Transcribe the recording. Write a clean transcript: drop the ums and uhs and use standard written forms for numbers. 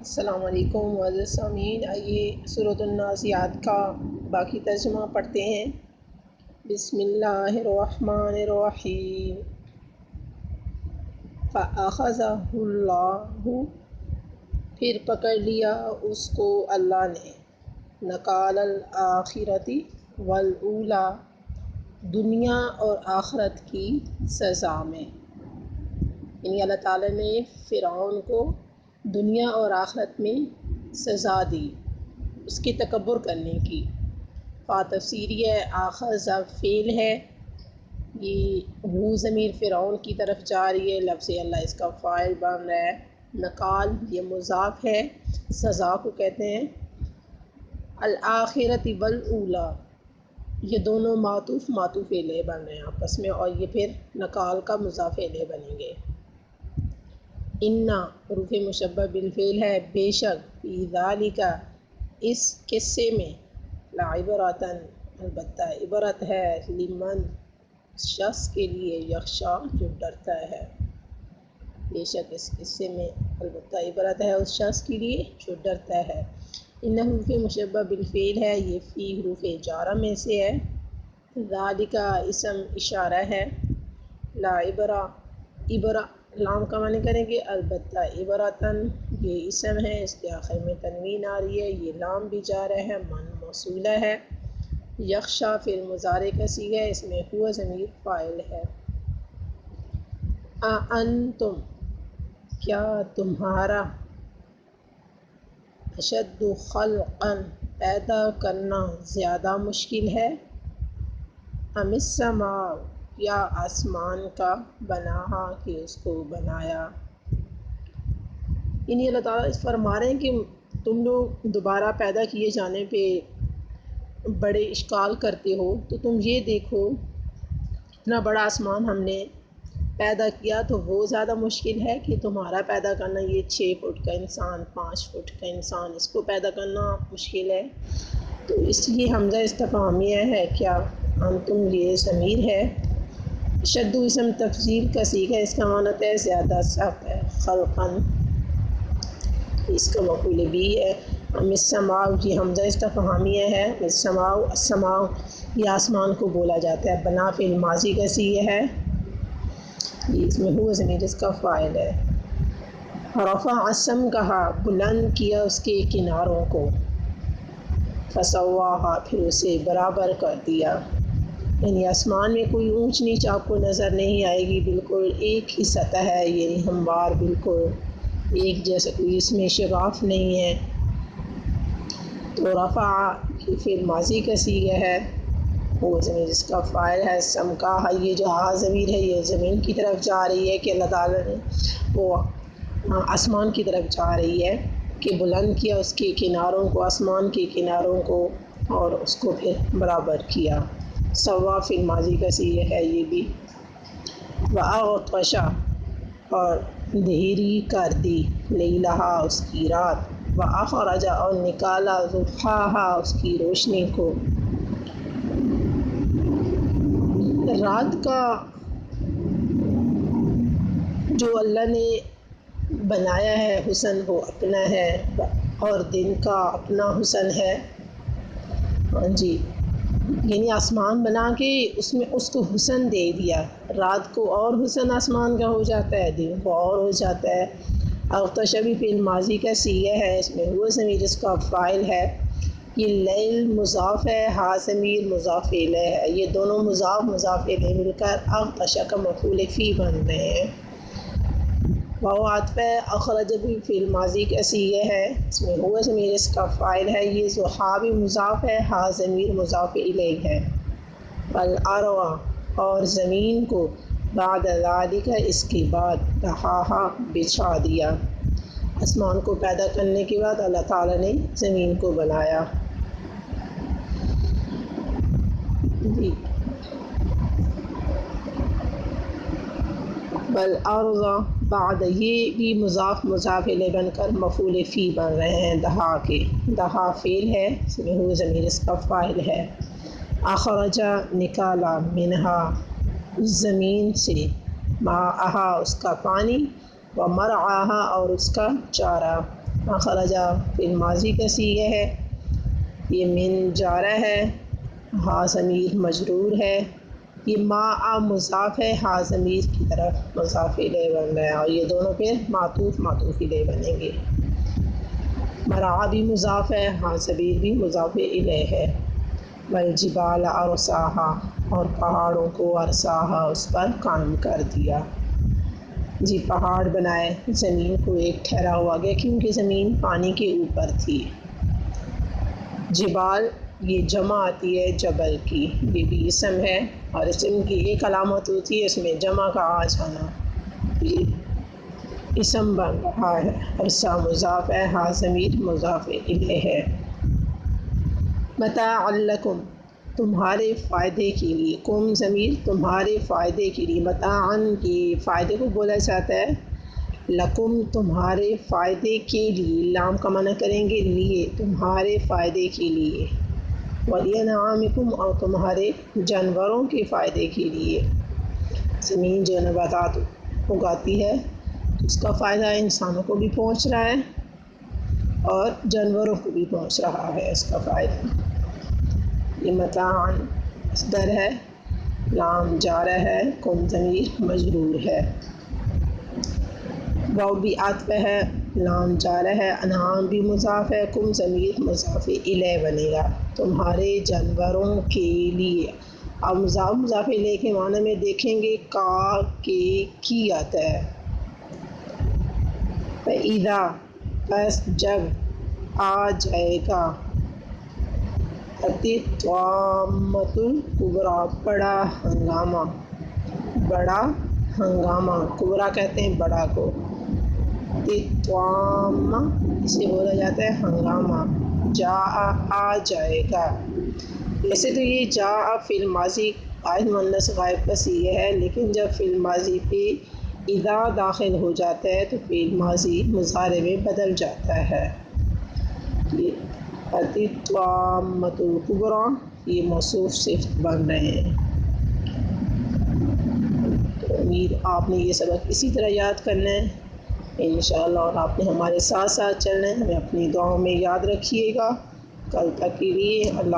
السلام علیکم معزز سامعین، آئیے سورۃ النازعات کا باقی ترجمہ پڑھتے ہیں۔ بسم اللہ الرحمن الرحیم۔ فَأَخَذَهُ اللَّهُ، پھر پکڑ لیا اس کو اللہ نے، نَکَالَ الْآخِرَةِ وَالْأُولَىٰ، دنیا اور آخرت کی سزا میں، یعنی اللہ تعالیٰ نے فرعون کو دنیا اور آخرت میں سزا دی اس کے تکبر کرنے کی۔ تفسیری ہے، آخذ فعل ہے، یہ وہ ضمیر فرعون کی طرف جا رہی ہے، لفظ اللہ اس کا فاعل بن رہا ہے۔ نکال یہ مضاف ہے، سزا کو کہتے ہیں۔ الآخرۃ والاولیٰ، یہ دونوں معطوف علیہ بن رہے ہیں آپس میں، اور یہ پھر نکال کا مضاف علیہ بنیں گے۔ اِنَّا حروف مشبہ بالفعل ہے، بے شک، فی ذالک، اس قصے میں، لعبرۃ، البتہ عبرت ہے، لمن، شخص کے لیے، یخشا، جو ڈرتا ہے۔ بے شک اس قصے میں البتہ عبرت ہے اس شخص کے لیے جو ڈرتا ہے۔ ان حروف مشبہ بالفعل ہے، یہ فی حروف جارہ میں سے ہے۔ ذالک اسم اشارہ ہے، لعبرہ، عبرہ لام کا معنی کریں گے، البتہ عبرتاً یہ اسم ہے، اس کے آخر میں تنوین آ رہی ہے، یہ لام بھی جا رہا ہے، من موصولہ ہے۔ یخشا فعل مضارع کا صیغہ ہے، اس میں ہوا ضمیر فاعل ہے۔ اَأَنتُم، کیا تمہارا، اشد خلقاً، پیدا کرنا زیادہ مشکل ہے، ام السماء، یا آسمان کا، بناہا کہ اس کو بنایا۔ یعنی اللہ تعالیٰ فرما رہے ہیں کہ تم لوگ دوبارہ پیدا کیے جانے پہ بڑے اشکال کرتے ہو، تو تم یہ دیکھو اتنا بڑا آسمان ہم نے پیدا کیا تو وہ زیادہ مشکل ہے کہ تمہارا پیدا کرنا، یہ 6 فٹ کا انسان، 5 فٹ کا انسان، اس کو پیدا کرنا مشکل ہے۔ تو اس لیے حمزہ استفہامیہ ہے، کیا انتم یہ ضمیر ہے، شد اسم تفضیل کا صیغہ ہے، اس کا معنی ہے زیادہ سخت ہے، خلقاً اس کا مفعول بھی ہے۔ ام السماء، یہ حمزہ استفہامیہ ہے، السماء، السماء یہ آسمان کو بولا جاتا ہے، بنا فعل ماضی کا صیغہ ہے، یہ اس میں ہوا ضمیر اس کا فاعل ہے۔ رفع اسم کہا، بلند کیا اس کے کناروں کو، فسواہا، پھر اسے برابر کر دیا، یعنی آسمان میں کوئی اونچ نیچ آپ کو نظر نہیں آئے گی، بالکل ایک ہی سطح ہے، یعنی ہموار، بالکل ایک جیسا، کوئی اس میں شگاف نہیں ہے۔ تو رفع فعل ماضی کا صیغہ ہے، وہ ضمیر اس کا فاعل ہے، سمکا، یہ جو ضمیر ہے یہ زمین کی طرف جا رہی ہے کہ اللہ تعالیٰ نے وہ آسمان کی طرف جا رہی ہے کہ بلند کیا اس کے کناروں کو، آسمان کے کناروں کو، اور اس کو پھر برابر کیا۔ سوا فعل ماضی کا صیغہ ہے یہ بھی۔ وَأَغْطَشَ، اور دھیری کر دی، لیلہا اس کی رات، وَأَخْرَجَ، اور نکالا، ضُحَاہا اس کی روشنی کو۔ رات کا جو اللہ نے بنایا ہے حسن وہ اپنا ہے، اور دن کا اپنا حسن ہے۔ ہاں جی، یعنی آسمان بنا کے اس میں اس کو حسن دے دیا، رات کو اور حسن آسمان کا ہو جاتا ہے، دن کو اور ہو جاتا ہے۔ اغطش بھی فعل ماضی کا صیغہ ہے، اس میں ہوا ضمیر اس کا فاعل ہے۔ یہ لیل مضاف ہے، ہا ضمیر مضاف الیہ ہے، یہ دونوں مضاف الیہ مل کر اغطش کا مفعول فی بن رہے ہیں۔ واو عطف ہے، اخرج بھی فعل ماضی کا صیغہ ہے، اس میں ہوا ضمیر اس کا فاعل ہے، یہ ضحیٰ بھی مضاف ہے، ہا ضمیر مضاف الیہ ہے۔ والارض، اور زمین کو، بعد ذالک اس کے بعد، دحاہا بچھا دیا، آسمان کو پیدا کرنے کے بعد اللہ تعالیٰ نے زمین کو بنایا۔ والارض، بعد، یہ بھی مضاف الیہ بن کر مفعول فی بن رہے ہیں دہا کے، دہا فعل ہے، اس میں ہوا ضمیر اس کا فاعل ہے۔ اخرج نکالا، منہا زمین سے، ماءہا اس کا پانی، ومرعاہا اور اس کا چارہ۔ خرجہ فعل ماضی کا صیغہ ہے، یہ من جارہ ہے، ہا ضمیر مجرور ہے، یہ ما مضاف ہے، ہا ضمیر کی طرف مضاف الیہ بن رہا ہے، اور یہ دونوں پھر معطوف الیہ بنیں گے۔ مرعا بھی مضاف ہے، ہا ضمیر بھی مضاف الیہ ہے۔ والجبال ارساہا، اور پہاڑوں کو ارساہا اس پر قائم کر دیا، جی پہاڑ بنائے، زمین کو ایک ٹھہرا ہوا گیا کیونکہ زمین پانی کے اوپر تھی۔ جبال یہ جمع آتی ہے جبل کی، یہ بھی اسم ہے، اور اسم کی ایک علامت ہوتی ہے اس میں جمع کا آ جانا، یہ اسم بن رہا ہے، ارسا مضاف ہے، ہا ضمیر مضاف الیہ ہے۔ متاعا لکم تمہارے فائدے کے لیے، کم ضمیر تمہارے فائدے کے لیے، متاعن کے فائدے کو بولا جاتا ہے، لکم تمہارے فائدے کے لیے، لام کا معنی کریں گے لیے، تمہارے فائدے کے لیے، ولانعامکم اور تمہارے جانوروں کے فائدے کے لیے۔ زمین جو نباتات اگاتی ہے اس کا فائدہ انسانوں کو بھی پہنچ رہا ہے اور جانوروں کو بھی پہنچ رہا ہے اس کا فائدہ۔ یہ متاعن مصدر ہے، لام جارہ ہے، کم ضمیر مجرور ہے، واو بھی عطف ہے، لام جارہ ہے، انعام بھی مضاف ہے، کم ضمیر مضاف الیہ بنے گا، تمہارے جانوروں کے لیے۔ اب مضاف الیہ کے معنی میں دیکھیں گے کا کے کی آتا ہے، فَإِذَا پس جب آ جائے گا، الطامۃ الکبریٰ بڑا ہنگامہ، بڑا ہنگامہ، کبریٰ کہتے ہیں بڑا کو، الطامہ اسے بولا جاتا ہے ہنگامہ، جاء آ جائے گا۔ ویسے تو یہ جاء فعل ماضی قائد مؤنث غائب کا صیغہ ہے، لیکن جب فعل ماضی پہ اذا داخل ہو جاتا ہے تو فعل ماضی مضارع میں بدل جاتا ہے۔ الطامۃ الکبریٰ یہ موصوف صفت بن رہے ہیں۔ تو امید آپ نے یہ سبق اسی طرح یاد کرنا ہے انشاءاللہ، اور آپ نے ہمارے ساتھ ساتھ چلنا ہے، ہمیں اپنی دعاؤں میں یاد رکھیے گا۔ کل تک کے لیے اللہ